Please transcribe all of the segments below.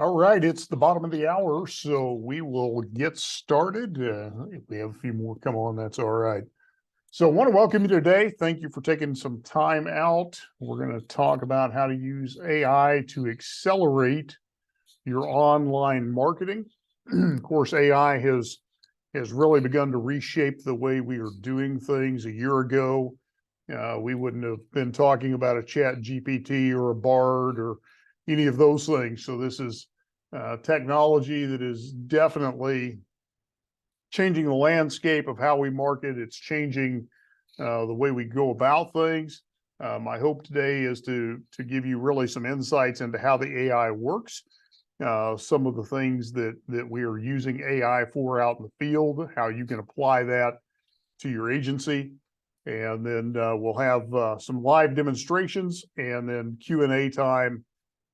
All right, it's the bottom of the hour, so we will get started. If we have a few more come on, that's all right. So I want to welcome you today. Thank you for taking some time out. We're going to talk about how to use AI to accelerate your online marketing. Of course, AI has really begun to reshape the way we are doing things. A year ago, we wouldn't have been talking about a chat GPT or a Bard or any of those things. So this is technology that is definitely changing the landscape of how we market. It's changing the way we go about things. My hope today is to give you really some insights into how the AI works, some of the things that we are using AI for out in the field, how you can apply that to your agency, and then we'll have some live demonstrations and then Q&A time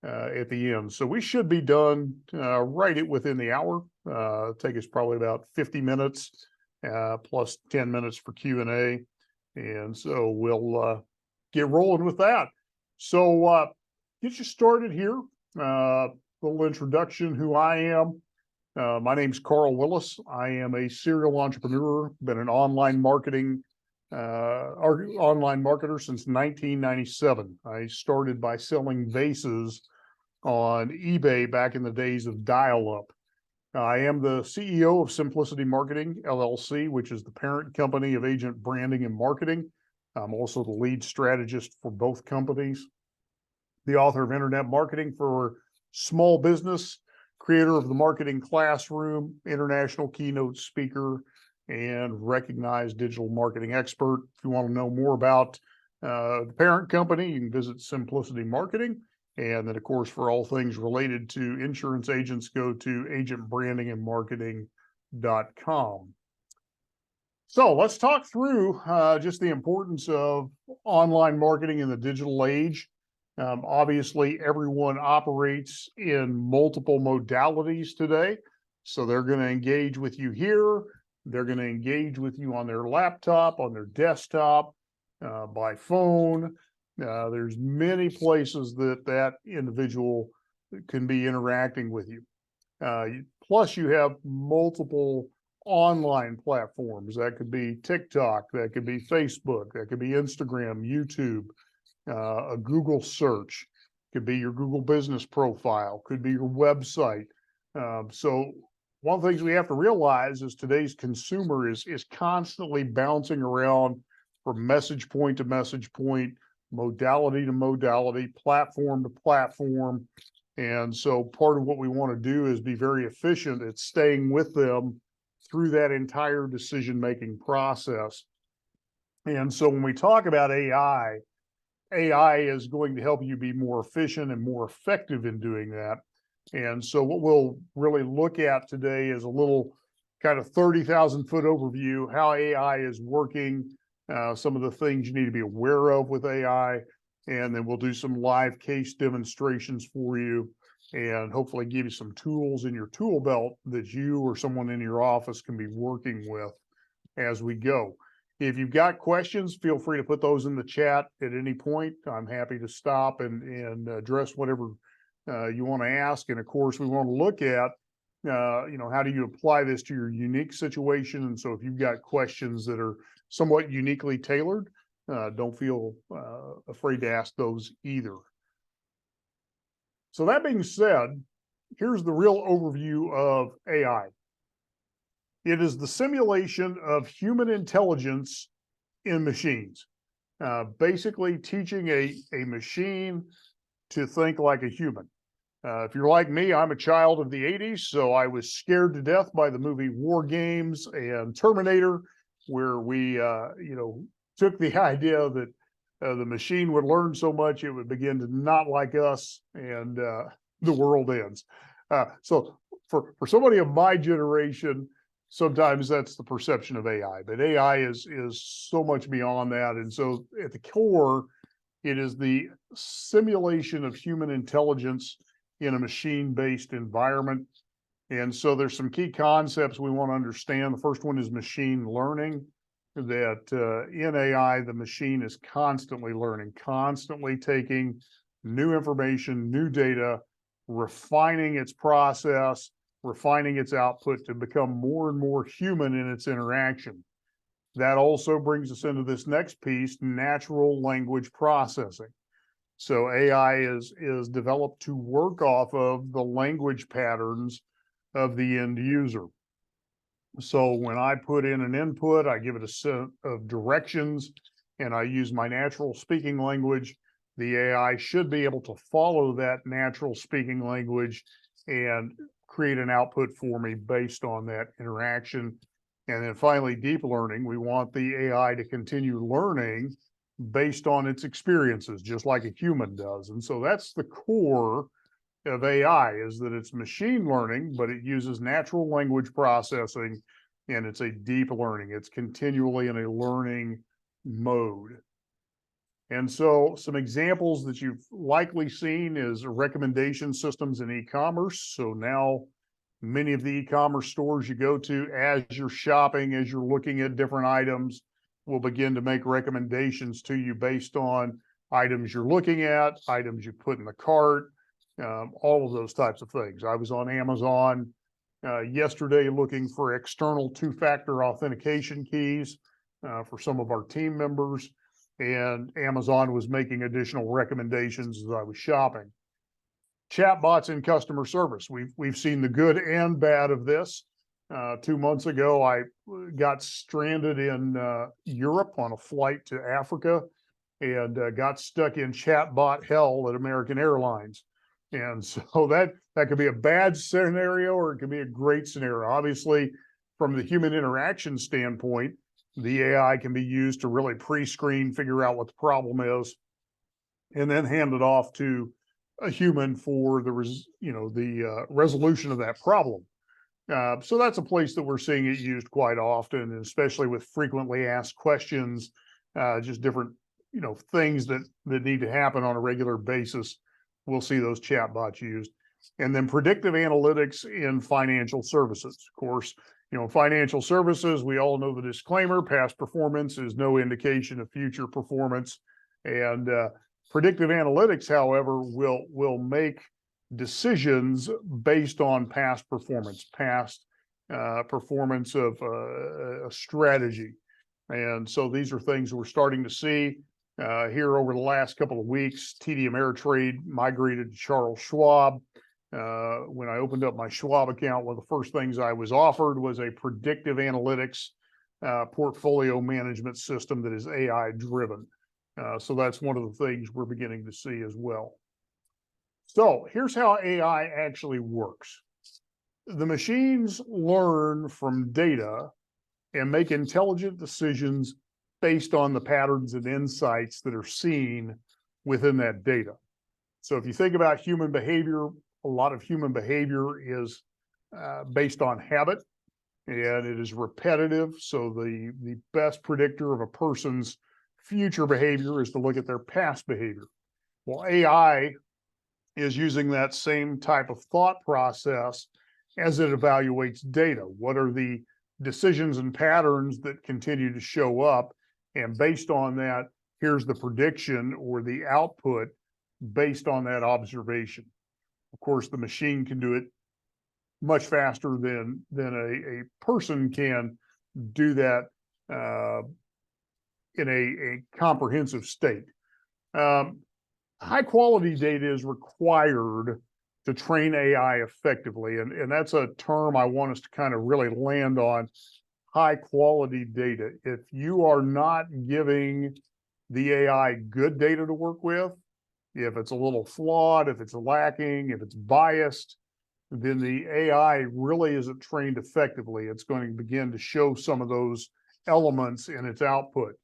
at the end. So we should be done right within the hour. Take us probably about 50 minutes plus 10 minutes for Q&A. And so we'll get rolling with that. So get you started here. Little introduction who I am. My name's Carl Willis. I am a serial entrepreneur, been an online marketer since 1997. I started by selling vases on eBay back in the days of dial-up. I am the CEO of Simplicity Marketing, LLC, which is the parent company of Agent Branding and Marketing. I'm also the lead strategist for both companies, the author of Internet Marketing for Small Business, creator of the Marketing Classroom, international keynote speaker, and recognized digital marketing expert. If you want to know more about the parent company, you can visit Simplicity Marketing. And then, of course, for all things related to insurance agents, go to agentbrandingandmarketing.com. So let's talk through just the importance of online marketing in the digital age. Obviously, everyone operates in multiple modalities today. So they're going to engage with you here. They're going to engage with you on their laptop, on their desktop, by phone. There's many places that individual can be interacting with you. Plus, you have multiple online platforms. That could be TikTok, that could be Facebook, that could be Instagram, YouTube, a Google search, could be your Google business profile, could be your website. So one of the things we have to realize is today's consumer is constantly bouncing around from message point to message point, modality to modality, platform to platform. And so part of what we want to do is be very efficient at staying with them through that entire decision-making process. And so when we talk about AI is going to help you be more efficient and more effective in doing that. And so what we'll really look at today is a little kind of 30,000 foot overview, how AI is working, some of the things you need to be aware of with AI, and then we'll do some live case demonstrations for you and hopefully give you some tools in your tool belt that you or someone in your office can be working with as we go. If you've got questions, feel free to put those in the chat at any point. I'm happy to stop and address whatever you want to ask. And of course, we want to look at how do you apply this to your unique situation? And so if you've got questions that are somewhat uniquely tailored, don't feel afraid to ask those either. So that being said, here's the real overview of AI. It is the simulation of human intelligence in machines, basically teaching a machine to think like a human. If you're like me, I'm a child of the 80s, so I was scared to death by the movie War Games and Terminator, where we, took the idea that the machine would learn so much it would begin to not like us, and the world ends. So for somebody of my generation, sometimes that's the perception of AI, but AI is so much beyond that. And so at the core, it is the simulation of human intelligence in a machine-based environment. And so there's some key concepts we want to understand. The first one is machine learning, that in AI, the machine is constantly learning, constantly taking new information, new data, refining its process, refining its output to become more and more human in its interaction. That also brings us into this next piece, natural language processing. So AI is developed to work off of the language patterns of the end user. So when I put in an input, I give it a set of directions and I use my natural speaking language. The AI should be able to follow that natural speaking language and create an output for me based on that interaction. And then finally, deep learning, we want the AI to continue learning based on its experiences, just like a human does. And so that's the core of AI, is that it's machine learning, but it uses natural language processing, and it's a deep learning. It's continually in a learning mode. And so some examples that you've likely seen is recommendation systems in e-commerce. So now many of the e-commerce stores you go to, as you're shopping, as you're looking at different items, will begin to make recommendations to you based on items you're looking at, items you put in the cart, all of those types of things. I was on Amazon yesterday looking for external two-factor authentication keys for some of our team members, and Amazon was making additional recommendations as I was shopping. Chatbots in customer service. We've seen the good and bad of this. 2 months ago, I got stranded in Europe on a flight to Africa and got stuck in chatbot hell at American Airlines. And so that could be a bad scenario or it could be a great scenario. Obviously, from the human interaction standpoint, the AI can be used to really pre-screen, figure out what the problem is, and then hand it off to a human for the resolution of that problem. So that's a place that we're seeing it used quite often, especially with frequently asked questions, just different things that need to happen on a regular basis. We'll see those chatbots used. And then predictive analytics in financial services. Of course, financial services, we all know the disclaimer: past performance is no indication of future performance. And predictive analytics, however, will make decisions based on past performance of a strategy. And so these are things we're starting to see here over the last couple of weeks. TD Ameritrade migrated to Charles Schwab. When I opened up my Schwab account, one of the first things I was offered was a predictive analytics portfolio management system that is AI driven. So that's one of the things we're beginning to see as well. So here's how AI actually works. The machines learn from data and make intelligent decisions based on the patterns and insights that are seen within that data. So if you think about human behavior, a lot of human behavior is based on habit, and it is repetitive. So the best predictor of a person's future behavior is to look at their past behavior. Well, AI is using that same type of thought process as it evaluates data. What are the decisions and patterns that continue to show up? And based on that, here's the prediction or the output based on that observation. Of course, the machine can do it much faster than a person can do that in a comprehensive state. High quality data is required to train AI effectively. And that's a term I want us to kind of really land on: high quality data. If you are not giving the AI good data to work with, if it's a little flawed, if it's lacking, if it's biased, then the AI really isn't trained effectively. It's going to begin to show some of those elements in its output.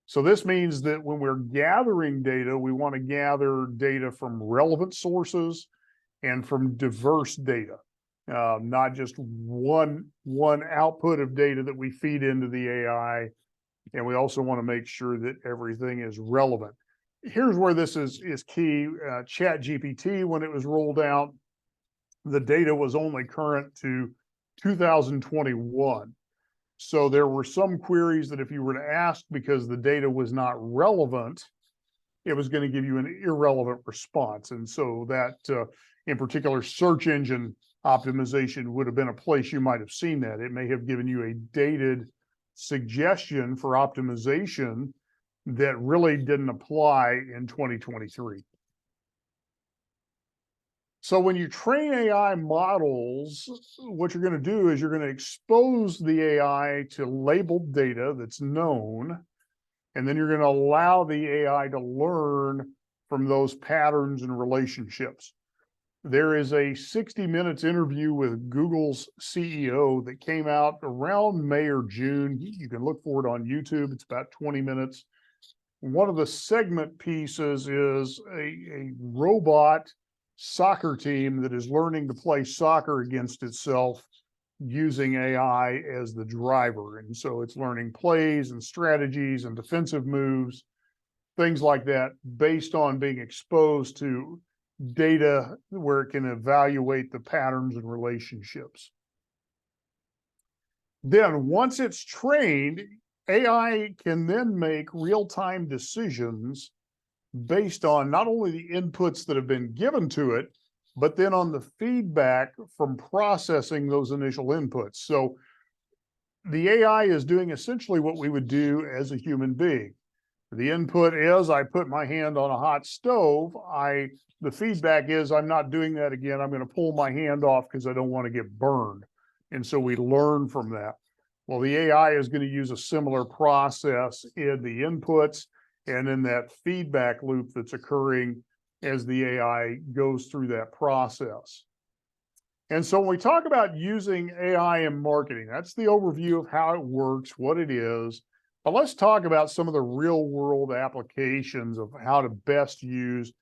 So this means that when we're gathering data, we want to gather data from relevant sources and from diverse data, not just one output of data that we feed into the AI. And we also want to make sure that everything is relevant. Here's where this is key. ChatGPT, when it was rolled out, the data was only current to 2021. So there were some queries that if you were to ask because the data was not relevant, it was going to give you an irrelevant response. And so that in particular, search engine optimization would have been a place you might have seen that. It may have given you a dated suggestion for optimization that really didn't apply in 2023. So when you train AI models, what you're going to do is you're going to expose the AI to labeled data that's known, and then you're going to allow the AI to learn from those patterns and relationships. There is a 60 Minutes interview with Google's CEO that came out around May or June. You can look for it on YouTube. It's about 20 minutes. One of the segment pieces is a robot soccer team that is learning to play soccer against itself using AI as the driver. And so it's learning plays and strategies and defensive moves, things like that, based on being exposed to data where it can evaluate the patterns and relationships. Then once it's trained, AI can then make real-time decisions based on not only the inputs that have been given to it, but then on the feedback from processing those initial inputs. So the AI is doing essentially what we would do as a human being. The input is, I put my hand on a hot stove. The feedback is, I'm not doing that again. I'm going to pull my hand off because I don't want to get burned. And so we learn from that. Well, the AI is going to use a similar process in the inputs and in that feedback loop that's occurring as the AI goes through that process. And so when we talk about using AI in marketing, that's the overview of how it works, what it is. But let's talk about some of the real world applications of how to best use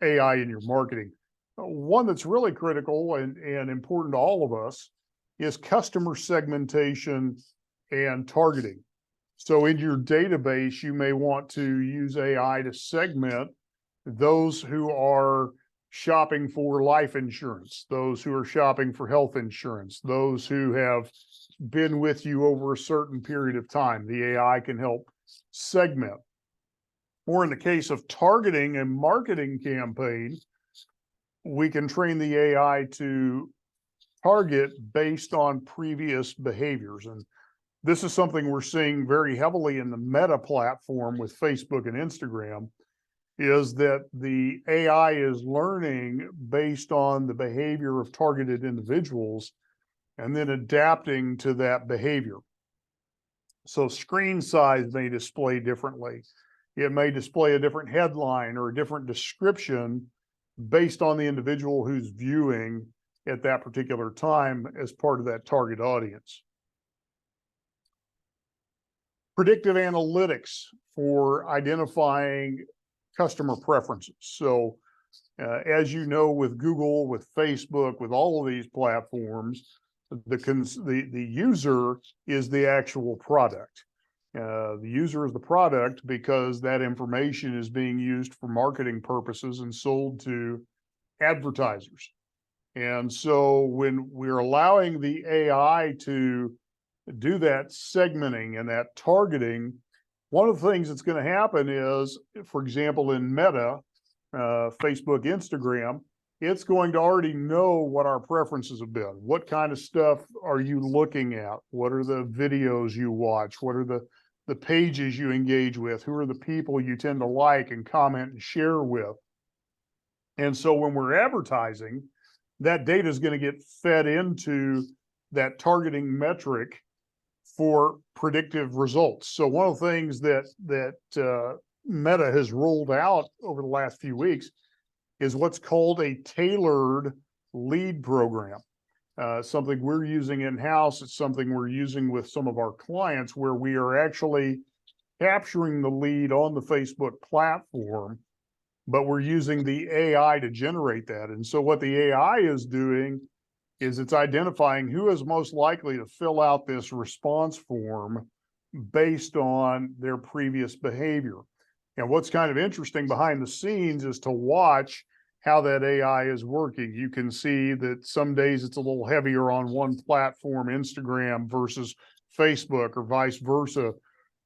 AI in your marketing. One that's really critical and important to all of us is customer segmentation and targeting. So in your database, you may want to use AI to segment those who are shopping for life insurance, those who are shopping for health insurance, those who have been with you over a certain period of time. The AI can help segment. Or in the case of targeting a marketing campaign, we can train the AI to target based on previous behaviors. And this is something we're seeing very heavily in the Meta platform with Facebook and Instagram, is that the AI is learning based on the behavior of targeted individuals and then adapting to that behavior. So screen size may display differently. It may display a different headline or a different description based on the individual who's viewing at that particular time as part of that target audience. Predictive analytics for identifying customer preferences. So as you know, with Google, with Facebook, with all of these platforms, the user is the actual product. The user is the product because that information is being used for marketing purposes and sold to advertisers. And so when we're allowing the AI to do that segmenting and that targeting, one of the things that's going to happen is, for example, in Meta, Facebook, Instagram, it's going to already know what our preferences have been. What kind of stuff are you looking at? What are the videos you watch? What are the pages you engage with? Who are the people you tend to like and comment and share with? And so when we're advertising, that data is going to get fed into that targeting metric for predictive results. So one of the things that Meta has rolled out over the last few weeks is what's called a tailored lead program. Something we're using in-house. It's something we're using with some of our clients, where we are actually capturing the lead on the Facebook platform, but we're using the AI to generate that. And so what the AI is doing is it's identifying who is most likely to fill out this response form based on their previous behavior. And what's kind of interesting behind the scenes is to watch how that AI is working. You can see that some days it's a little heavier on one platform, Instagram versus Facebook, or vice versa,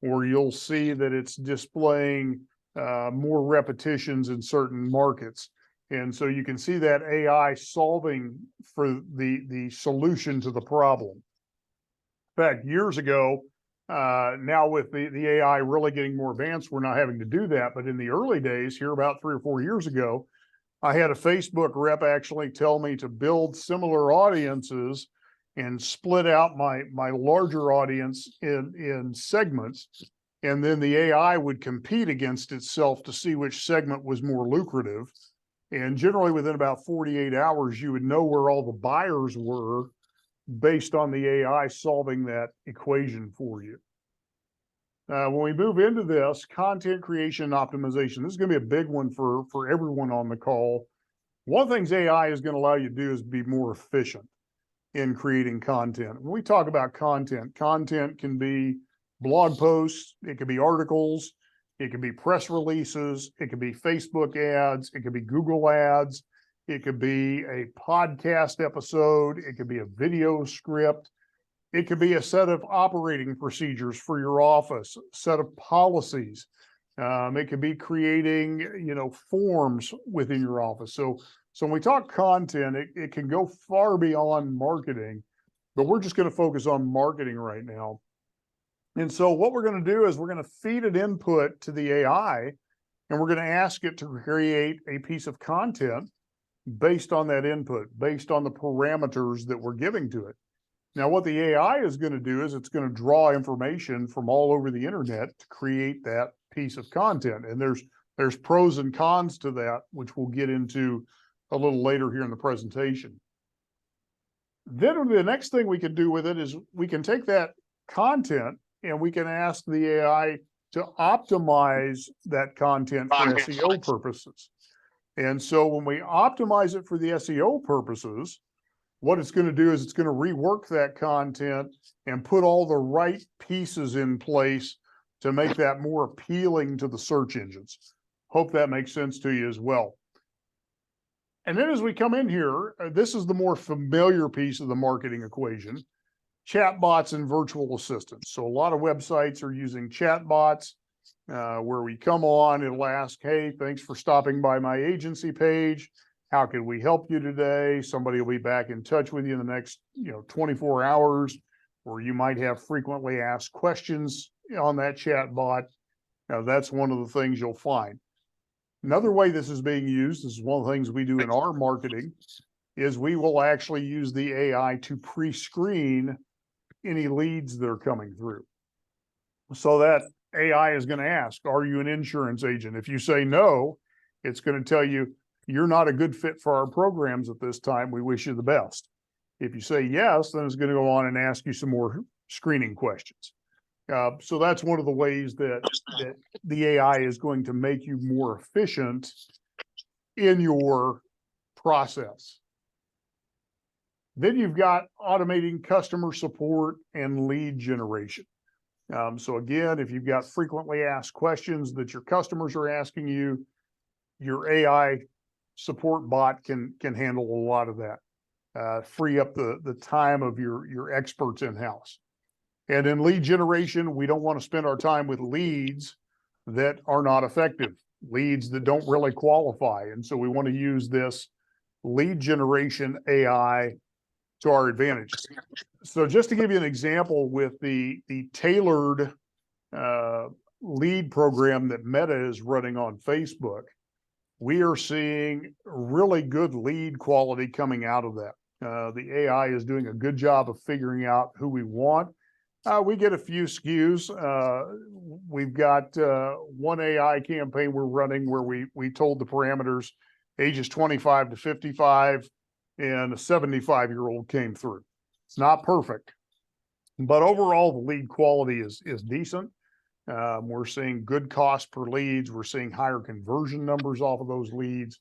or you'll see that it's displaying more repetitions in certain markets. And so you can see that AI solving for the solution to the problem. In fact, years ago, now with the AI really getting more advanced, we're not having to do that. But in the early days, here about 3 or 4 years ago, I had a Facebook rep actually tell me to build similar audiences and split out my larger audience in segments. And then the AI would compete against itself to see which segment was more lucrative. And generally within about 48 hours, you would know where all the buyers were based on the AI solving that equation for you. When we move into this, content creation and optimization, this is going to be a big one for everyone on the call. One of the things AI is going to allow you to do is be more efficient in creating content. When we talk about content, content can be blog posts, it can be articles, it can be press releases, it can be Facebook ads, it could be Google ads, it could be a podcast episode, it could be a video script, it could be a set of operating procedures for your office, a set of policies. It could be creating, forms within your office. So when we talk content, it can go far beyond marketing, but we're just going to focus on marketing right now. And so what we're going to do is we're going to feed an input to the AI, and we're going to ask it to create a piece of content based on that input, based on the parameters that we're giving to it. Now, what the AI is going to do is it's going to draw information from all over the internet to create that piece of content. And there's pros and cons to that, which we'll get into a little later here in the presentation. Then the next thing we can do with it is we can take that content and we can ask the AI to optimize that content for SEO purposes. And so when we optimize it for the SEO purposes, what it's going to do is it's going to rework that content and put all the right pieces in place to make that more appealing to the search engines. Hope that makes sense to you as well. And then as we come in here, this is the more familiar piece of the marketing equation, chatbots and virtual assistants. So a lot of websites are using chatbots where we come on, it'll ask, hey, thanks for stopping by my agency page. How can we help you today? Somebody will be back in touch with you in the next 24 hours, or you might have frequently asked questions on that chat bot. Now, that's one of the things you'll find. Another way this is being used, this is one of the things we do in our marketing, is we will actually use the AI to pre-screen any leads that are coming through. So that AI is going to ask, are you an insurance agent? If you say no, it's going to tell you, you're not a good fit for our programs at this time. We wish you the best. If you say yes, then it's going to go on and ask you some more screening questions. So that's one of the ways that the AI is going to make you more efficient in your process. Then you've got automating customer support and lead generation. So again, if you've got frequently asked questions that your customers are asking you, your AI support bot can handle a lot of that, free up the time of your experts in-house. And in lead generation, we don't want to spend our time with leads that are not effective, leads that don't really qualify. And so we want to use this lead generation AI to our advantage. So just to give you an example with the tailored lead program that Meta is running on Facebook, we are seeing really good lead quality coming out of that. The AI is doing a good job of figuring out who we want. We get a few SKUs. We've got one AI campaign we're running where we told the parameters, ages 25 to 55, and a 75-year-old came through. It's not perfect, but overall the lead quality is decent. We're seeing good cost per leads. We're seeing higher conversion numbers off of those leads.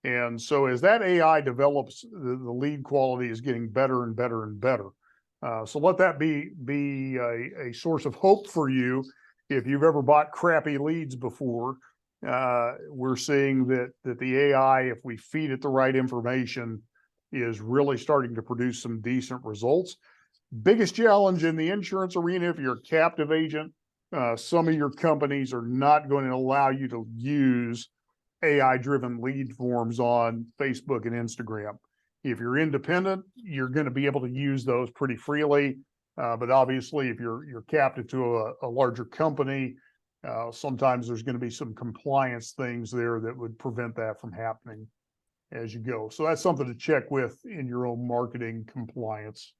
And so as that AI develops, the lead quality is getting better and better and better. So let that be a source of hope for you. If you've ever bought crappy leads before, we're seeing that the AI, if we feed it the right information, is really starting to produce some decent results. Biggest challenge in the insurance arena, if you're a captive agent, some of your companies are not going to allow you to use AI-driven lead forms on Facebook and Instagram. If you're independent, you're going to be able to use those pretty freely. But obviously, if you're captive to a larger company, sometimes there's going to be some compliance things there that would prevent that from happening as you go. So that's something to check with in your own marketing compliance.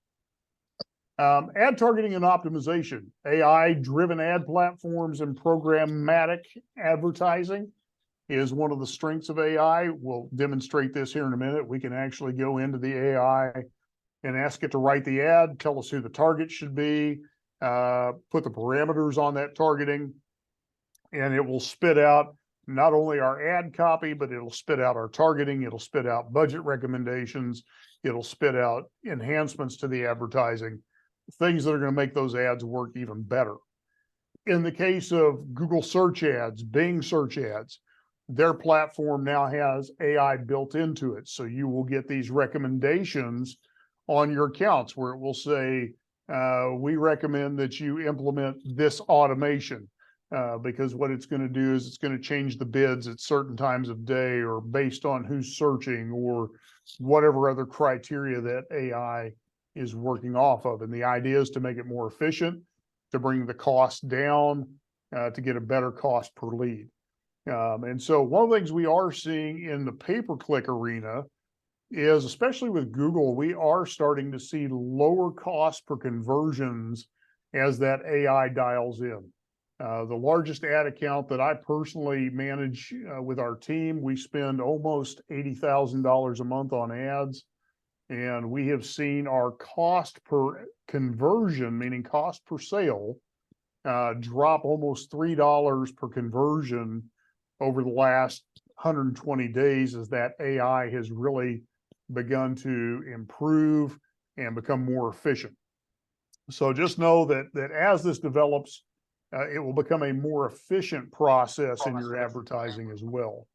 Ad targeting and optimization, AI-driven ad platforms and programmatic advertising is one of the strengths of AI. We'll demonstrate this here in a minute. We can actually go into the AI and ask it to write the ad, tell us who the target should be, put the parameters on that targeting, and it will spit out not only our ad copy, but it'll spit out our targeting, it'll spit out budget recommendations, it'll spit out enhancements to the advertising, things that are going to make those ads work even better. In the case of Google search ads, Bing search ads, their platform now has AI built into it. So you will get these recommendations on your accounts where it will say, we recommend that you implement this automation, because what it's going to do is it's going to change the bids at certain times of day or based on who's searching or whatever other criteria that AI is working off of. And the idea is to make it more efficient, to bring the cost down, to get a better cost per lead. And so one of the things we are seeing in the pay-per-click arena is, especially with Google, we are starting to see lower cost per conversions as that AI dials in. The largest ad account that I personally manage with our team, we spend almost $80,000 a month on ads. And we have seen our cost per conversion, meaning cost per sale, drop almost $3 per conversion over the last 120 days as that AI has really begun to improve and become more efficient. So just know that as this develops, it will become a more efficient process in your advertising as well.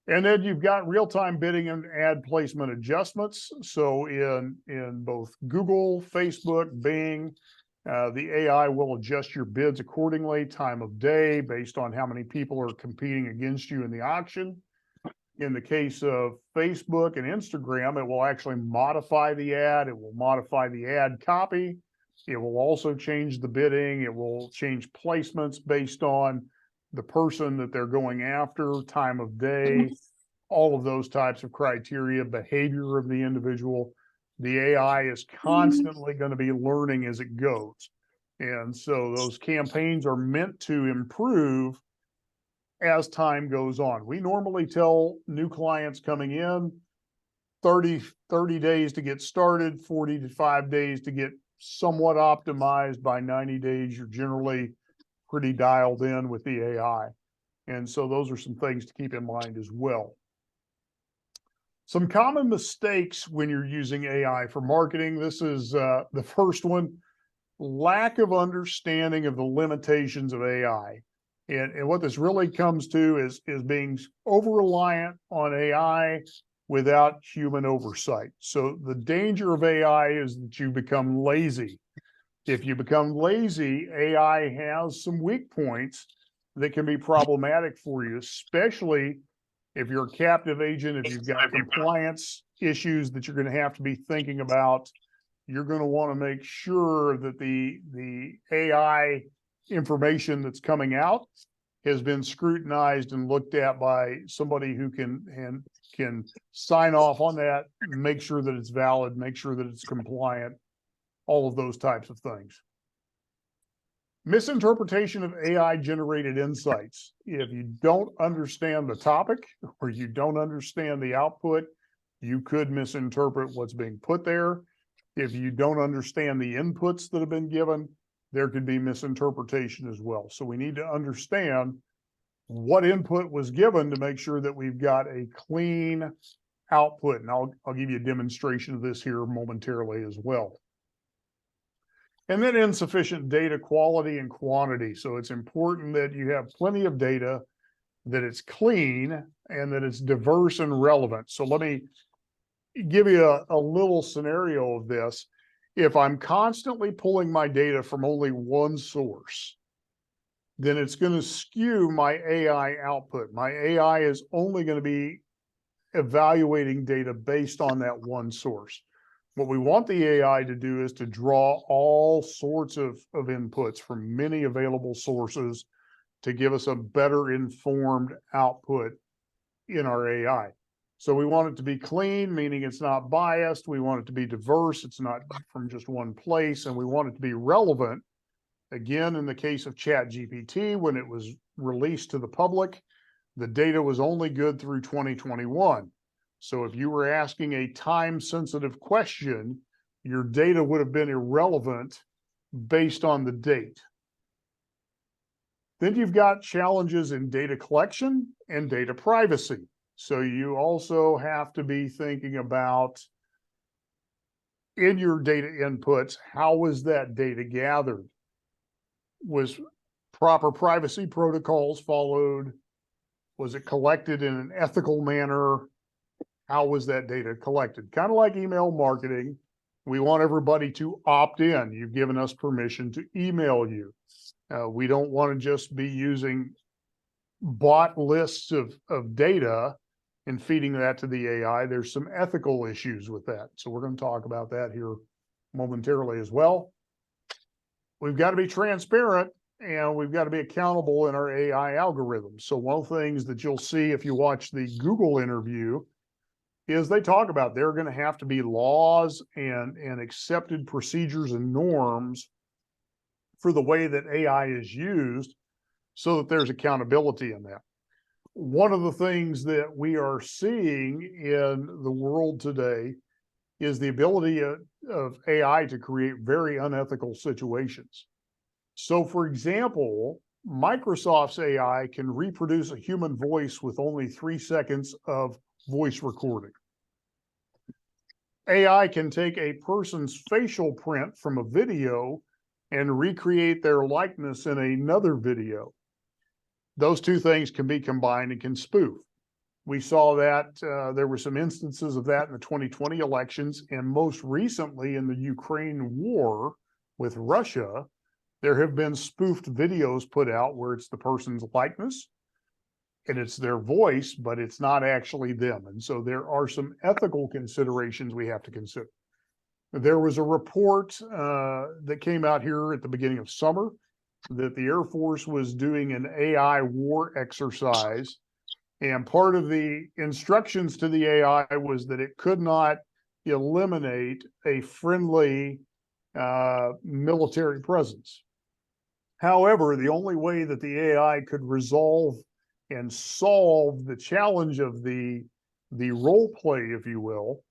And then you've got real-time bidding and ad placement adjustments. So in both Google, Facebook, Bing, the AI will adjust your bids accordingly, time of day, based on how many people are competing against you in the auction. In the case of Facebook and Instagram, it will actually modify the ad. It will modify the ad copy. It will also change the bidding. It will change placements based on the person that they're going after, time of day, all of those types of criteria, behavior of the individual. The AI is constantly going to be learning as it goes. And so those campaigns are meant to improve as time goes on. We normally tell new clients coming in 30 days to get started, 45 days to get somewhat optimized. By 90 days, you're generally pretty dialed in with the AI. And so those are some things to keep in mind as well. Some common mistakes when you're using AI for marketing. This is the first one: lack of understanding of the limitations of AI. And what this really comes to is being over-reliant on AI without human oversight. So the danger of AI is that you become lazy. If you become lazy, AI has some weak points that can be problematic for you, especially if you're a captive agent, if you've got compliance issues that you're going to have to be thinking about. You're going to want to make sure that the AI information that's coming out has been scrutinized and looked at by somebody who can sign off on that, make sure that it's valid, make sure that it's compliant, all of those types of things. Misinterpretation of AI generated insights. If you don't understand the topic or you don't understand the output, you could misinterpret what's being put there. If you don't understand the inputs that have been given, there could be misinterpretation as well. So we need to understand what input was given to make sure that we've got a clean output. And I'll give you a demonstration of this here momentarily as well. And then insufficient data quality and quantity. So it's important that you have plenty of data, that it's clean, and that it's diverse and relevant. So let me give you a little scenario of this. If I'm constantly pulling my data from only one source, then it's going to skew my AI output. My AI is only going to be evaluating data based on that one source. What we want the AI to do is to draw all sorts of inputs from many available sources to give us a better informed output in our AI. So we want it to be clean, meaning it's not biased. We want it to be diverse. It's not from just one place. And we want it to be relevant. Again, in the case of ChatGPT, when it was released to the public, the data was only good through 2021. So if you were asking a time-sensitive question, your data would have been irrelevant based on the date. Then you've got challenges in data collection and data privacy. So you also have to be thinking about, in your data inputs, how was that data gathered? Was proper privacy protocols followed? Was it collected in an ethical manner? How was that data collected? Kind of like email marketing. We want everybody to opt in. You've given us permission to email you. We don't want to just be using bot lists of data and feeding that to the AI. There's some ethical issues with that. So we're going to talk about that here momentarily as well. We've got to be transparent and we've got to be accountable in our AI algorithms. So one of the things that you'll see if you watch the Google interview is they talk about there are going to have to be laws and accepted procedures and norms for the way that AI is used so that there's accountability in that. One of the things that we are seeing in the world today is the ability of AI to create very unethical situations. So for example, Microsoft's AI can reproduce a human voice with only 3 seconds of voice recording. AI can take a person's facial print from a video and recreate their likeness in another video. Those two things can be combined and can spoof. We saw that there were some instances of that in the 2020 elections, and most recently in the Ukraine war with Russia, there have been spoofed videos put out where it's the person's likeness and it's their voice, but it's not actually them. And so there are some ethical considerations we have to consider. There was a report that came out here at the beginning of summer that the Air Force was doing an AI war exercise. And part of the instructions to the AI was that it could not eliminate a friendly military presence. However, the only way that the AI could resolve and solve the challenge of the role play, if you will,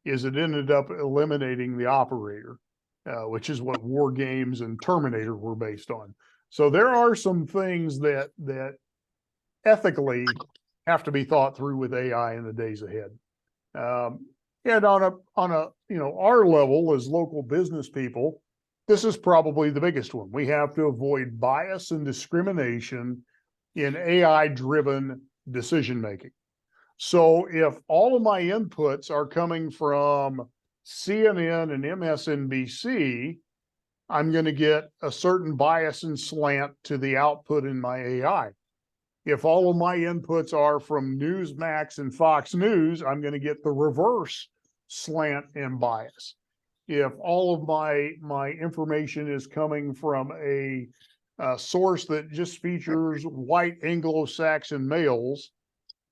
is it ended up eliminating the operator, which is what War Games and Terminator were based on. So there are some things that ethically have to be thought through with AI in the days ahead. And on a our level as local business people, this is probably the biggest one. We have to avoid bias and discrimination in AI-driven decision making. So if all of my inputs are coming from CNN and MSNBC, I'm going to get a certain bias and slant to the output in my AI. If all of my inputs are from Newsmax and Fox News, I'm going to get the reverse slant and bias. If all of my information is coming from a source that just features white Anglo-Saxon males,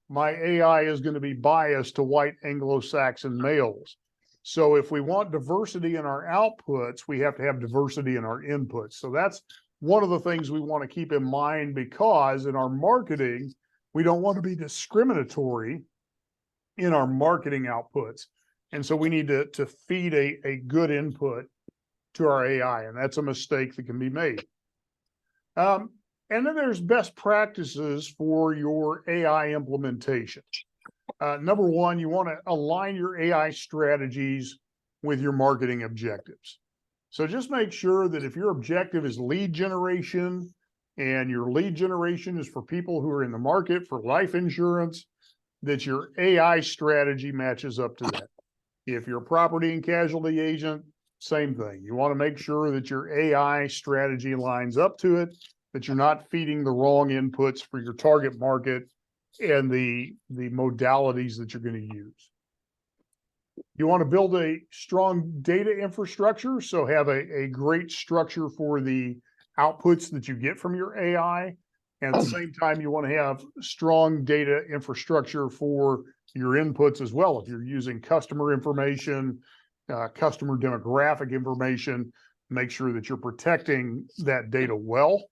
my AI is going to be biased to white Anglo-Saxon males. So if we want diversity in our outputs, we have to have diversity in our inputs. So that's one of the things we want to keep in mind, because in our marketing, we don't want to be discriminatory in our marketing outputs. And so we need to feed a good input to our AI, and that's a mistake that can be made. And then there's best practices for your AI implementation. Number one, you want to align your AI strategies with your marketing objectives. So just make sure that if your objective is lead generation and your lead generation is for people who are in the market for life insurance, that your AI strategy matches up to that. If you're a property and casualty agent, same thing. You want to make sure that your AI strategy lines up to it. that you're not feeding the wrong inputs for your target market and the modalities that you're going to use. You want to build a strong data infrastructure, so have a great structure for the outputs that you get from your AI. And at the same time, you want to have strong data infrastructure for your inputs as well. If you're using customer information, customer demographic information, make sure that you're protecting that data well.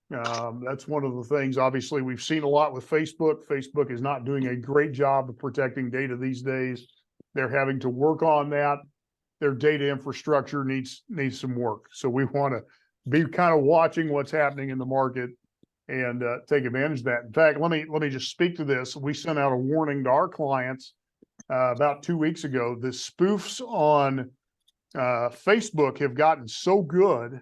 That's one of the things, obviously, we've seen a lot with Facebook. Facebook is not doing a great job of protecting data these days. They're having to work on that. Their data infrastructure needs some work. So we want to be kind of watching what's happening in the market and take advantage of that. In fact, let me just speak to this. We sent out a warning to our clients about 2 weeks ago. The spoofs on Facebook have gotten so good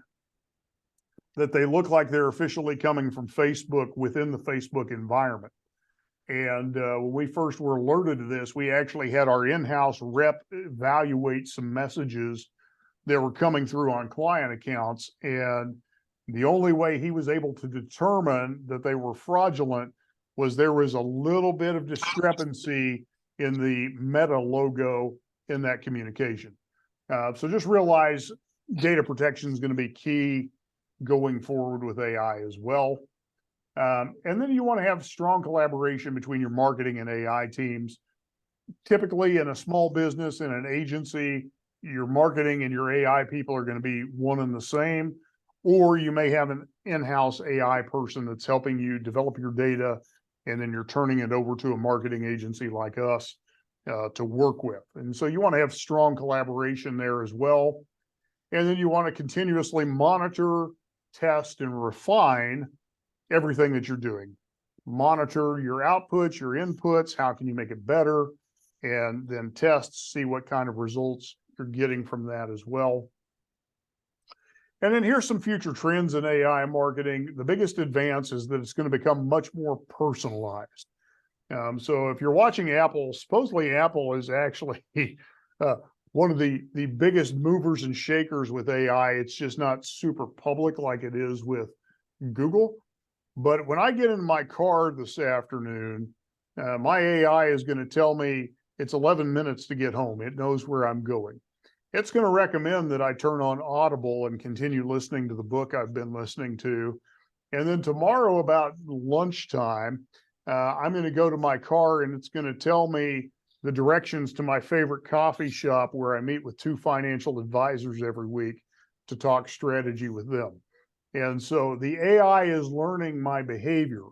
that they look like they're officially coming from Facebook within the Facebook environment. And when we first were alerted to this, we actually had our in-house rep evaluate some messages that were coming through on client accounts. And the only way he was able to determine that they were fraudulent was there was a little bit of discrepancy in the Meta logo in that communication. So just realize data protection is going to be key going forward with AI as well. And then you want to have strong collaboration between your marketing and AI teams. Typically in a small business, in an agency, your marketing and your AI people are going to be one and the same, or you may have an in-house AI person that's helping you develop your data, and then you're turning it over to a marketing agency like us to work with. And so you want to have strong collaboration there as well. And then you want to continuously monitor, test, and refine everything that you're doing. Monitor your outputs, your inputs, how can you make it better, and then test, see what kind of results you're getting from that as well. And then here's some future trends in AI marketing. The biggest advance is that it's going to become much more personalized. So if you're watching Apple, supposedly Apple is actually one of the biggest movers and shakers with AI. It's just not super public like it is with Google. But when I get in my car this afternoon, my AI is going to tell me it's 11 minutes to get home. It knows where I'm going. It's going to recommend that I turn on Audible and continue listening to the book I've been listening to. And then tomorrow about lunchtime, I'm going to go to my car and it's going to tell me the directions to my favorite coffee shop where I meet with 2 financial advisors every week to talk strategy with them. And so the AI is learning my behavior.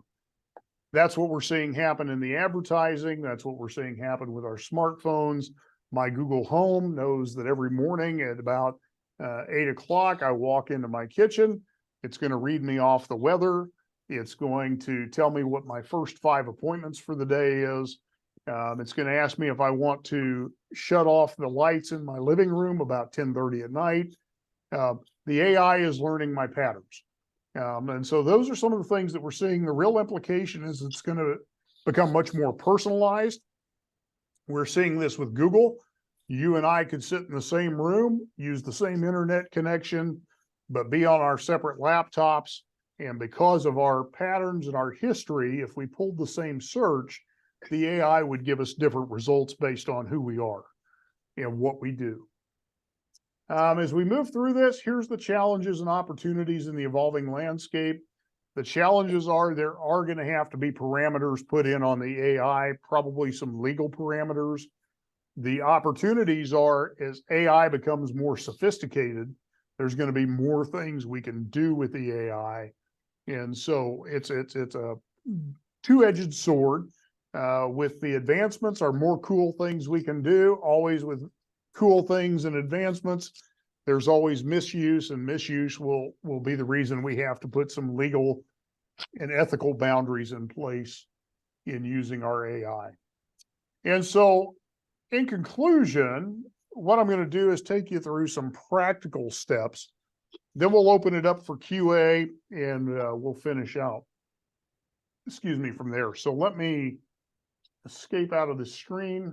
That's what we're seeing happen in the advertising. That's what we're seeing happen with our smartphones. My Google Home knows that every morning at about 8 o'clock, I walk into my kitchen. It's going to read me off the weather. It's going to tell me what my first 5 appointments for the day is. It's going to ask me if I want to shut off the lights in my living room about 10:30 at night. The AI is learning my patterns. And so those are some of the things that we're seeing. The real implication is it's going to become much more personalized. We're seeing this with Google. You and I could sit in the same room, use the same internet connection, but be on our separate laptops. And because of our patterns and our history, if we pulled the same search, the AI would give us different results based on who we are and what we do. As we move through this, here's the challenges and opportunities in the evolving landscape. The challenges are there are going to have to be parameters put in on the AI, probably some legal parameters. The opportunities are as AI becomes more sophisticated, there's going to be more things we can do with the AI. And so it's a two-edged sword. With the advancements are more cool things we can do, always with cool things and advancements. There's always misuse, and misuse will be the reason we have to put some legal and ethical boundaries in place in using our AI. And so in conclusion, what I'm going to do is take you through some practical steps. Then we'll open it up for QA and we'll finish out, from there. So let me escape out of the screen.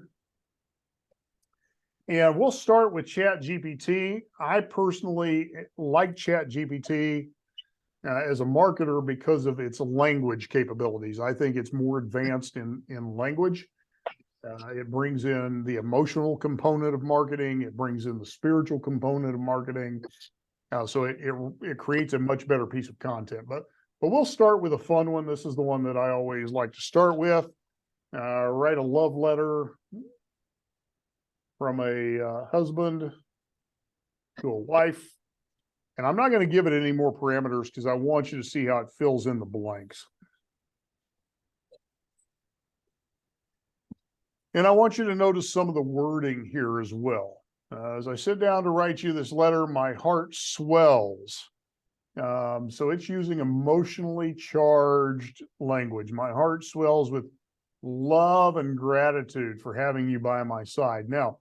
And we'll start with ChatGPT. I personally like ChatGPT. as a marketer because of its language capabilities. I think it's more advanced in language. It brings in the emotional component of marketing. It brings in the spiritual component of marketing. So it creates a much better piece of content. But we'll start with a fun one. This is the one that I always like to start with. Write a love letter from a husband to a wife. And I'm not going to give it any more parameters because I want you to see how it fills in the blanks. And I want you to notice some of the wording here as well. As I sit down to write you this letter, my heart swells. So it's using emotionally charged language. My heart swells with love and gratitude for having you by my side. Now,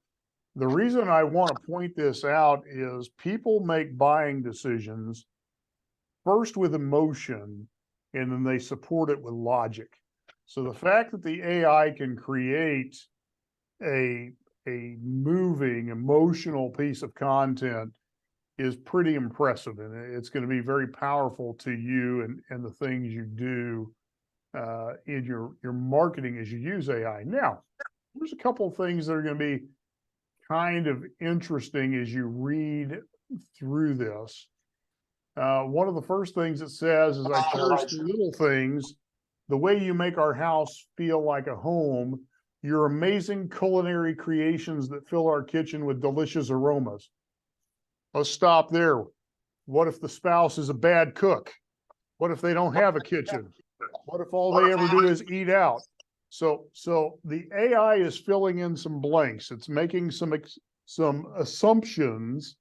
the reason I want to point this out is people make buying decisions first with emotion, and then they support it with logic. So the fact that the AI can create a moving, emotional piece of content is pretty impressive, and it's going to be very powerful to you and the things you do in your marketing as you use AI. Now, there's a couple of things that are going to be kind of interesting as you read through this. One of the first things it says is, I cherish the little things, the way you make our house feel like a home, your amazing culinary creations that fill our kitchen with delicious aromas. Let's stop there. What if the spouse is a bad cook? What if they don't have a kitchen? What if all they ever do is eat out? So the AI is filling in some blanks. It's making some assumptions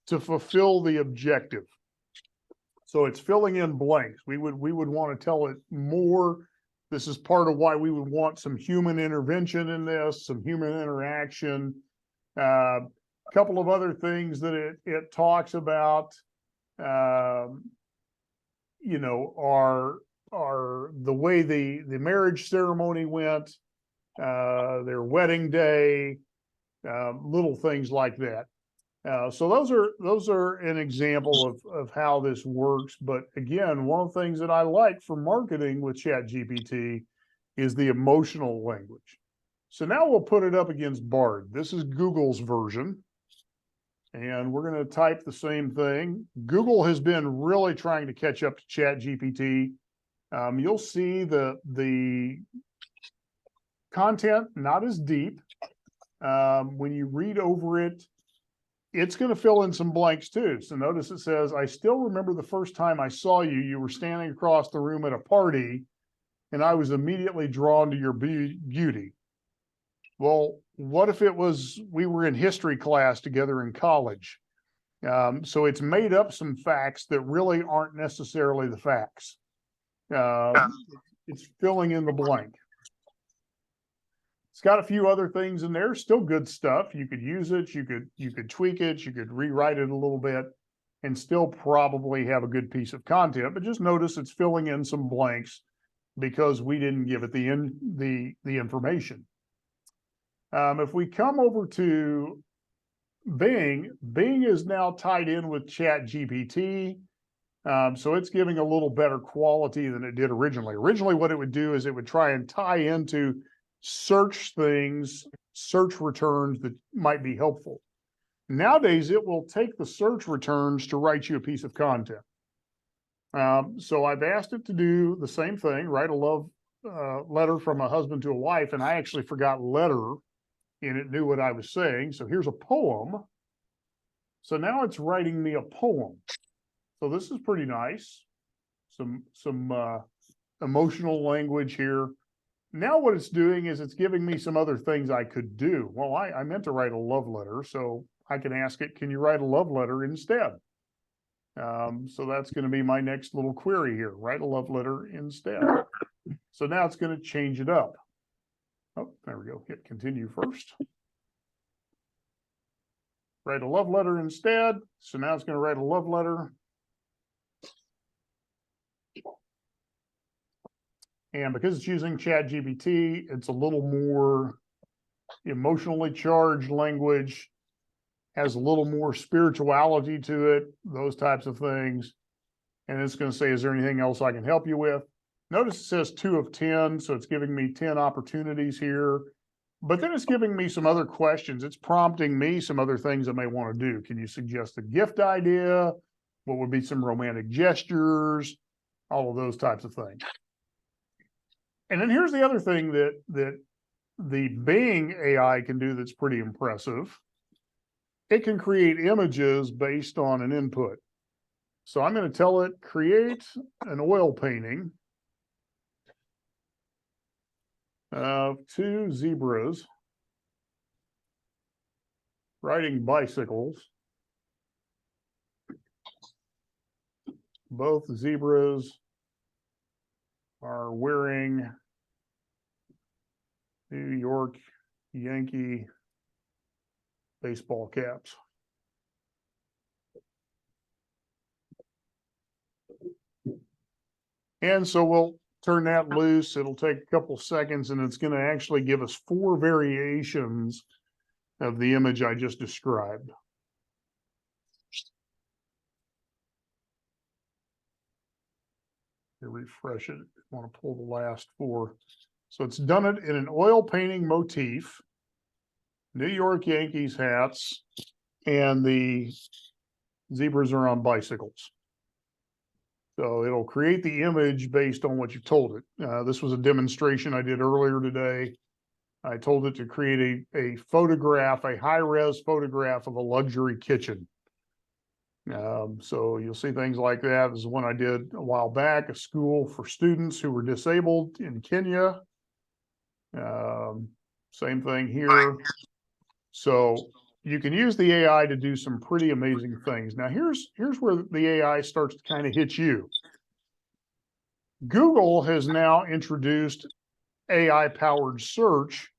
to fulfill the objective. So it's filling in blanks. We would want to tell it more. This is part of why we would want some human intervention in this, some human interaction. A couple of other things that it talks about, are the way the marriage ceremony went, their wedding day, little things like that. So those are an example of how this works. But again, one of the things that I like for marketing with ChatGPT is the emotional language. So now we'll put it up against Bard. This is Google's version. And we're going to type the same thing. Google has been really trying to catch up to ChatGPT. You'll see the content not as deep. When you read over it, it's going to fill in some blanks too. So notice it says, I still remember the first time I saw you. You were standing across the room at a party, and I was immediately drawn to your beauty. Well, what if it was we were in history class together in college? So it's made up some facts that really aren't necessarily the facts. It's filling in the blank. It's got a few other things in there, still good stuff. You could use it, you could tweak it, you could rewrite it a little bit and still probably have a good piece of content. But just notice it's filling in some blanks because we didn't give it the information. If we come over to Bing is now tied in with ChatGPT. So it's giving a little better quality than it did originally. Originally, what it would do is it would try and tie into search things, search returns that might be helpful. Nowadays, it will take the search returns to write you a piece of content. So I've asked it to do the same thing, write a love letter from a husband to a wife, and I actually forgot letter, and it knew what I was saying. So here's a poem. So now it's writing me a poem. So this is pretty nice. Some emotional language here. Now what it's doing is it's giving me some other things I could do. Well, I meant to write a love letter, so I can ask it, can you write a love letter instead? So that's going to be my next little query here, write a love letter instead. So now it's going to change it up. Oh, there we go. Hit continue first. Write a love letter instead. So now it's going to write a love letter. And because it's using ChatGPT, it's a little more emotionally charged language, has a little more spirituality to it, those types of things. And it's going to say, is there anything else I can help you with? Notice it says 2 of 10, so it's giving me 10 opportunities here. But then it's giving me some other questions. It's prompting me some other things I may want to do. Can you suggest a gift idea? What would be some romantic gestures? All of those types of things. And then here's the other thing that the Bing AI can do that's pretty impressive. It can create images based on an input. So I'm going to tell it, create an oil painting of 2 zebras riding bicycles. Both zebras are wearing New York Yankee baseball caps. And so we'll turn that loose. It'll take a couple seconds, and it's going to actually give us 4 variations of the image I just described. Refresh it. I want to pull the last 4. So it's done it in an oil painting motif, New York Yankees hats, and the zebras are on bicycles. So it'll create the image based on what you told it. This was a demonstration I did earlier today. I told it to create a photograph, a high-res photograph of a luxury kitchen. So you'll see things like that. This is one I did a while back, a school for students who were disabled in Kenya. Same thing here. So you can use the AI to do some pretty amazing things. Now, here's where the AI starts to kind of hit you. Google has now introduced AI-powered search,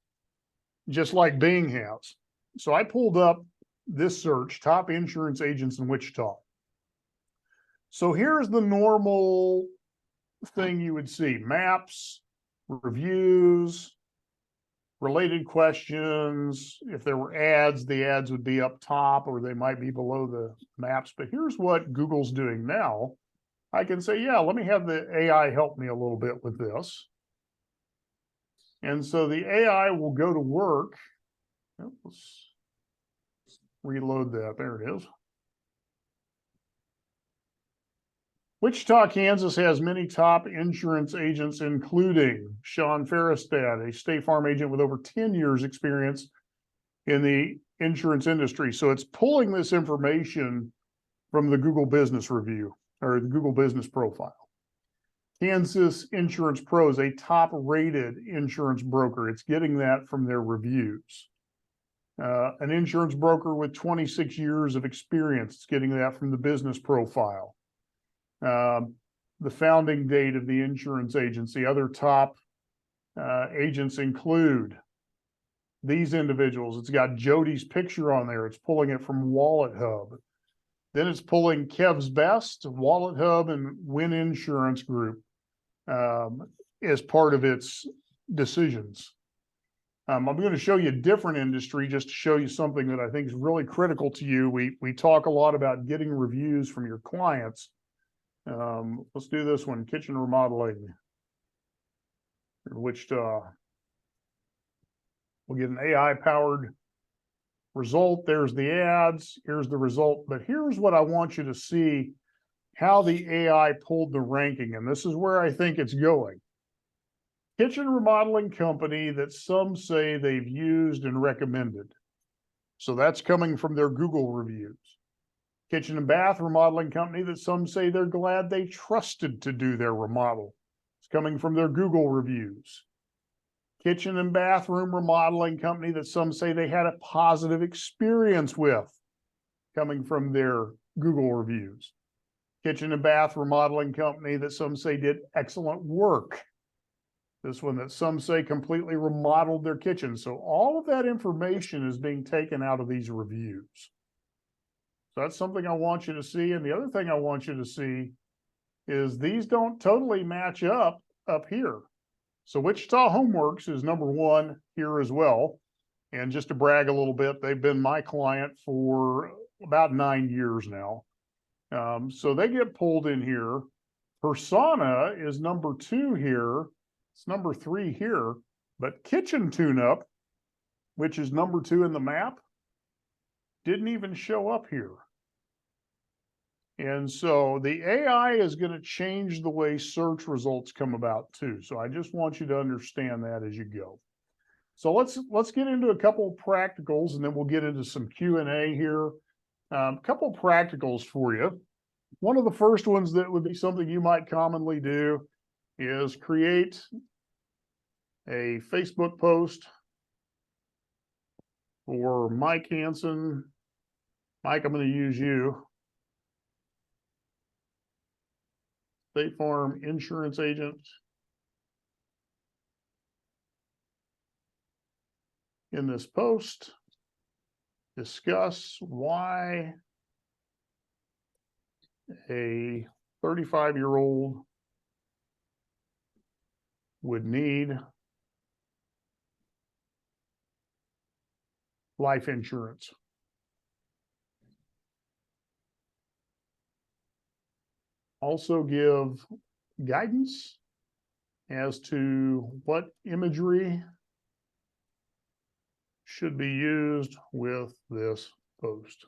just like Bing has. So I pulled up this search, top insurance agents in Wichita. So here's the normal thing you would see: maps, reviews, related questions. If there were ads, the ads would be up top or they might be below the maps. But here's what Google's doing now. I can say, yeah, let me have the AI help me a little bit with this. And so the AI will go to work. Let's reload that. There it is. Wichita, Kansas has many top insurance agents, including Sean Ferristad, a State Farm agent with over 10 years experience in the insurance industry. So it's pulling this information from the Google Business Review or the Google Business Profile. Kansas Insurance Pro is a top-rated insurance broker. It's getting that from their reviews. An insurance broker with 26 years of experience, it's getting that from the business profile. The founding date of the insurance agency. Other top agents include these individuals. It's got Jody's picture on there. It's pulling it from Wallet Hub. Then it's pulling Kev's Best, Wallet Hub, and Win Insurance Group as part of its decisions. I'm going to show you a different industry just to show you something that I think is really critical to you. We talk a lot about getting reviews from your clients. Let's do this one, kitchen remodeling in Wichita. We'll get an AI-powered result. There's the ads. Here's the result. But here's what I want you to see, how the AI pulled the ranking. And this is where I think it's going. Kitchen remodeling company that some say they've used and recommended. So that's coming from their Google reviews. Kitchen and bath remodeling company that some say they're glad they trusted to do their remodel. It's coming from their Google reviews. Kitchen and bathroom remodeling company that some say they had a positive experience with, coming from their Google reviews. Kitchen and bath remodeling company that some say did excellent work. This one that some say completely remodeled their kitchen. So all of that information is being taken out of these reviews. So that's something I want you to see. And the other thing I want you to see is these don't totally match up here. So Wichita Homeworks is number 1 here as well. And just to brag a little bit, they've been my client for about 9 years now. So they get pulled in here. Persona is number 2 here. It's number 3 here, but kitchen tune-up, which is number 2 in the map, didn't even show up here. And so the AI is going to change the way search results come about too. So I just want you to understand that as you go. So let's get into a couple of practicals, and then we'll get into some Q&A here. A couple of practicals for you. One of the first ones that would be something you might commonly do is create a Facebook post for Mike Hansen. Mike, I'm going to use you. State Farm insurance agent. In this post, discuss why a 35-year-old would need life insurance. Also give guidance as to what imagery should be used with this post.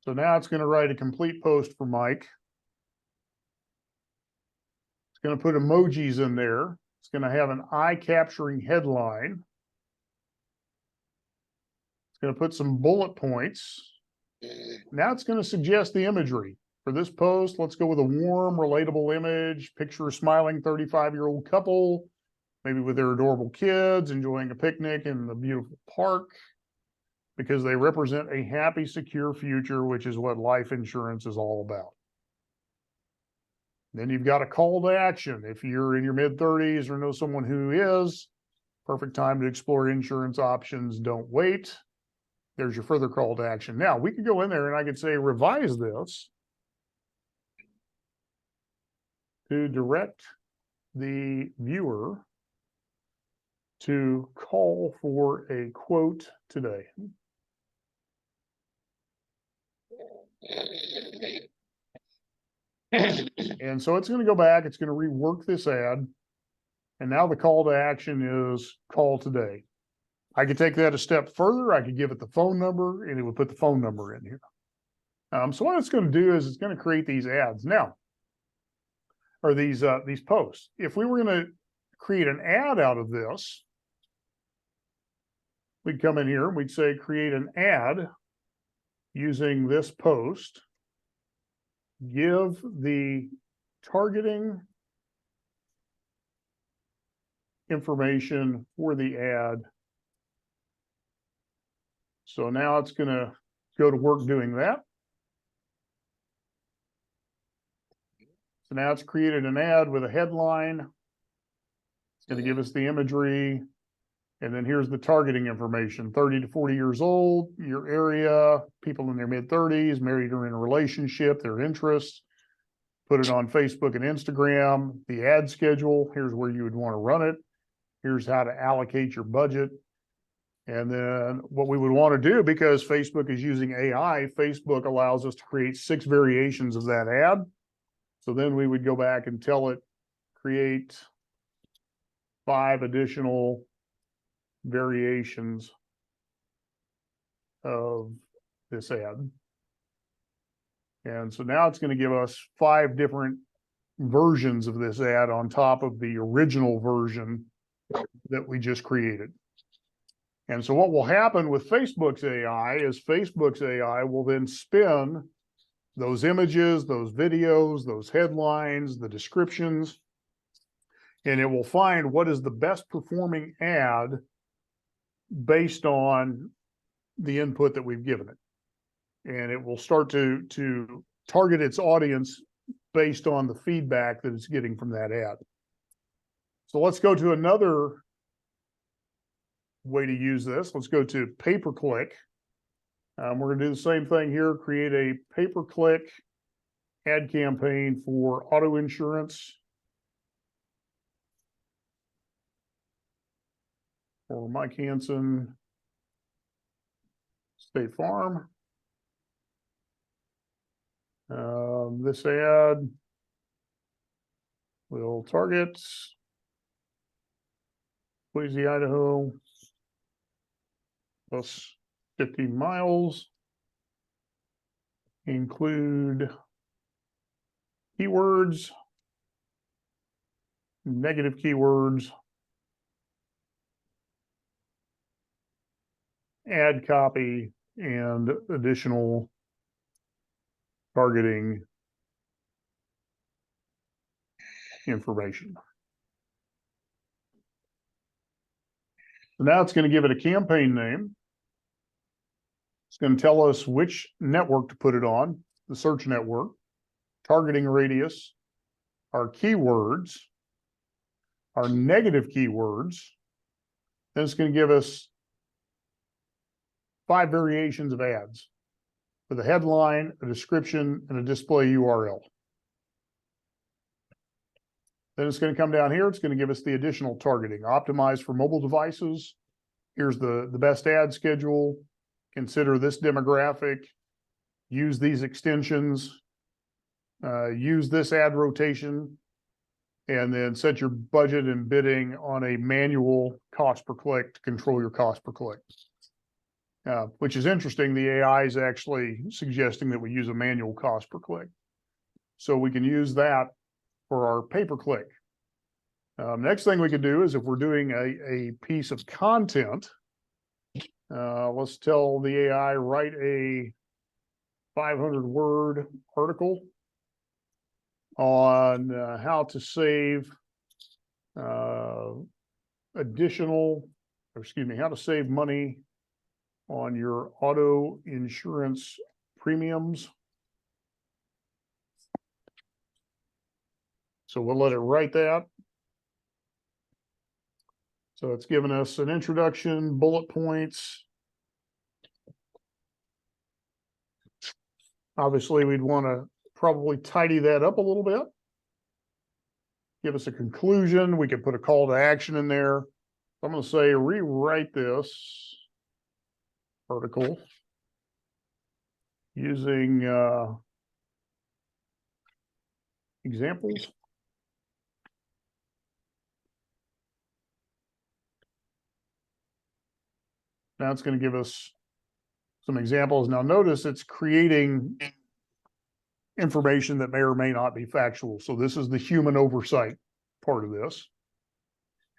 So now it's going to write a complete post for Mike. It's going to put emojis in there. It's going to have an eye-capturing headline. It's going to put some bullet points. Now it's going to suggest the imagery. For this post, let's go with a warm, relatable image. Picture a smiling 35-year-old couple, maybe with their adorable kids, enjoying a picnic in the beautiful park, because they represent a happy, secure future, which is what life insurance is all about. Then you've got a call to action. If you're in your mid-30s or know someone who is, perfect time to explore insurance options. Don't wait. There's your further call to action. Now, we could go in there and I could say, revise this to direct the viewer to call for a quote today. And so it's going to go back, it's going to rework this ad. And now the call to action is call today. I could take that a step further. I could give it the phone number and it would put the phone number in here. So what it's going to do is it's going to create these ads now, or these posts. If we were going to create an ad out of this, we'd come in here and we'd say create an ad using this post, give the targeting information for the ad. So now it's going to go to work doing that. So now it's created an ad with a headline. It's going to give us the imagery. And then here's the targeting information: 30 to 40 years old, your area, people in their mid-30s, married or in a relationship, their interests. Put it on Facebook and Instagram. The ad schedule, here's where you would want to run it. Here's how to allocate your budget. And then what we would want to do, because Facebook is using AI, Facebook allows us to create 6 variations of that ad. So then we would go back and tell it, create 5 additional variations of this ad. And so now it's going to give us 5 different versions of this ad on top of the original version that we just created. And so what will happen with Facebook's AI is Facebook's AI will then spin those images, those videos, those headlines, the descriptions, and it will find what is the best performing ad based on the input that we've given it. And it will start to target its audience based on the feedback that it's getting from that ad. So let's go to another way to use this. Let's go to pay-per-click. We're going to do the same thing here, create a pay-per-click ad campaign for auto insurance for Mike Hansen State Farm. This ad will target Boise, Idaho, plus 15 miles. Include keywords, negative keywords, ad copy, and additional targeting information. So now it's going to give it a campaign name. It's going to tell us which network to put it on, the search network, targeting radius, our keywords, our negative keywords. Then it's going to give us 5 variations of ads with a headline, a description, and a display URL. Then it's going to come down here. It's going to give us the additional targeting, optimized for mobile devices. Here's the best ad schedule. Consider this demographic. Use these extensions. Use this ad rotation. And then set your budget and bidding on a manual cost per click to control your cost per click. Which is interesting. The AI is actually suggesting that we use a manual cost per click. So we can use that for our pay-per-click. Next thing we can do is if we're doing a piece of content, let's tell the AI, write a 500-word article on how to save how to save money on your auto insurance premiums. So we'll let it write that. So it's given us an introduction, bullet points. Obviously, we'd want to probably tidy that up a little bit. Give us a conclusion. We could put a call to action in there. I'm going to say rewrite this article using examples. Now it's going to give us some examples. Now notice it's creating information that may or may not be factual. So this is the human oversight part of this.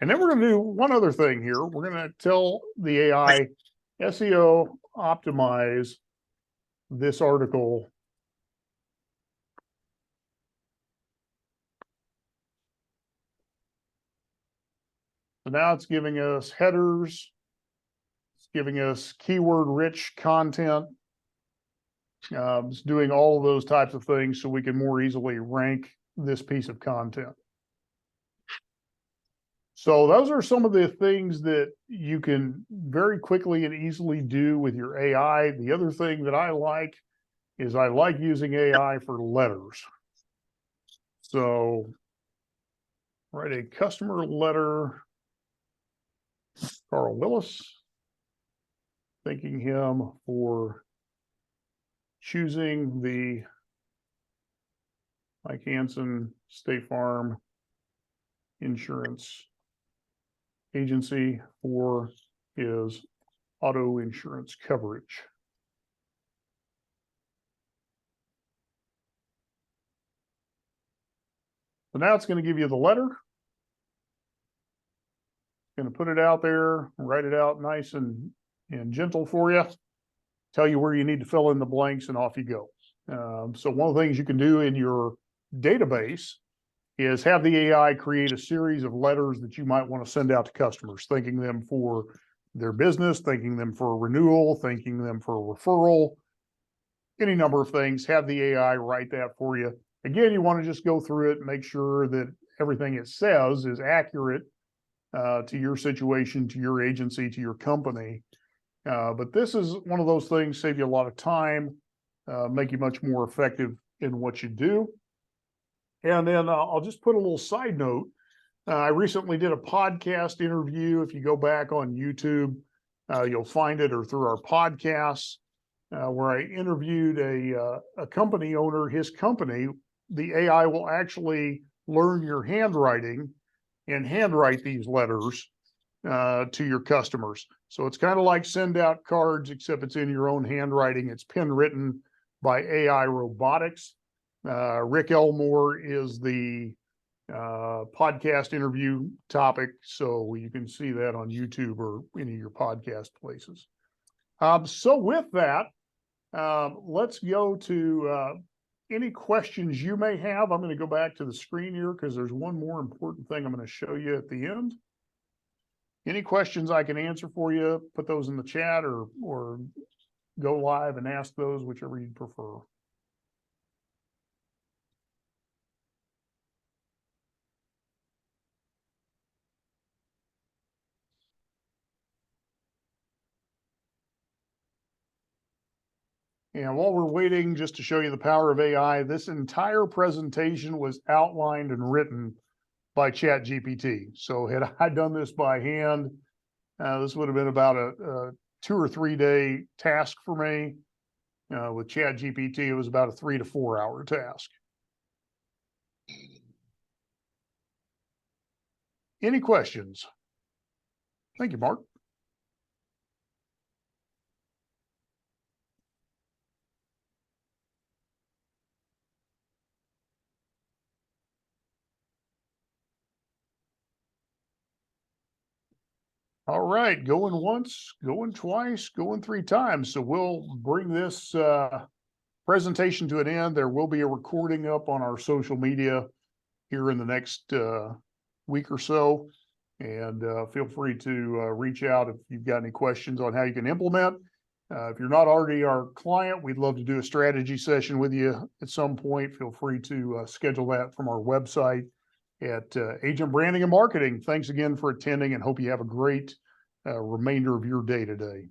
And then we're going to do one other thing here. We're going to tell the AI SEO optimize this article so now it's giving us headers, it's giving us keyword rich content. It's doing all of those types of things so we can more easily rank this piece of content. So those are some of the things that you can very quickly and easily do with your AI. The other thing that I like is I like using AI for letters. So write a customer letter, Carl Willis, thanking him for choosing the Mike Hansen State Farm Insurance Agency for his auto insurance coverage. So now it's going to give you the letter. It's going to put it out there, write it out nice and gentle for you, tell you where you need to fill in the blanks, and off you go. So one of the things you can do in your database is have the AI create a series of letters that you might want to send out to customers, thanking them for their business, thanking them for a renewal, thanking them for a referral, any number of things. Have the AI write that for you. Again, you want to just go through it and make sure that everything it says is accurate to your situation, to your agency, to your company. But this is one of those things, save you a lot of time, make you much more effective in what you do. And then I'll just put a little side note. I recently did a podcast interview. If you go back on YouTube, you'll find it, or through our podcasts. where I interviewed a company owner. His company, the AI will actually learn your handwriting and handwrite these letters to your customers. So it's kind of like send out cards, except it's in your own handwriting. It's pen written by AI robotics. Rick Elmore is the podcast interview topic, so you can see that on YouTube or any of your podcast places. So with that, let's go to any questions you may have. I'm going to go back to the screen here because there's one more important thing I'm going to show you at the end. Any questions I can answer for you, put those in the chat or go live and ask those, whichever you prefer. And while we're waiting, just to show you the power of AI, this entire presentation was outlined and written by ChatGPT. So had I done this by hand, this would have been about a 2 or 3 day task for me. With ChatGPT, it was about a 3 to 4 hour task. Any questions? Thank you, Mark. All right, going once, going twice, going 3 times. So we'll bring this presentation to an end. There will be a recording up on our social media here in the next week or so. And feel free to reach out if you've got any questions on how you can implement. If you're not already our client, we'd love to do a strategy session with you at some point. Feel free to schedule that from our website at Agent Branding and Marketing. Thanks again for attending and hope you have a great remainder of your day today.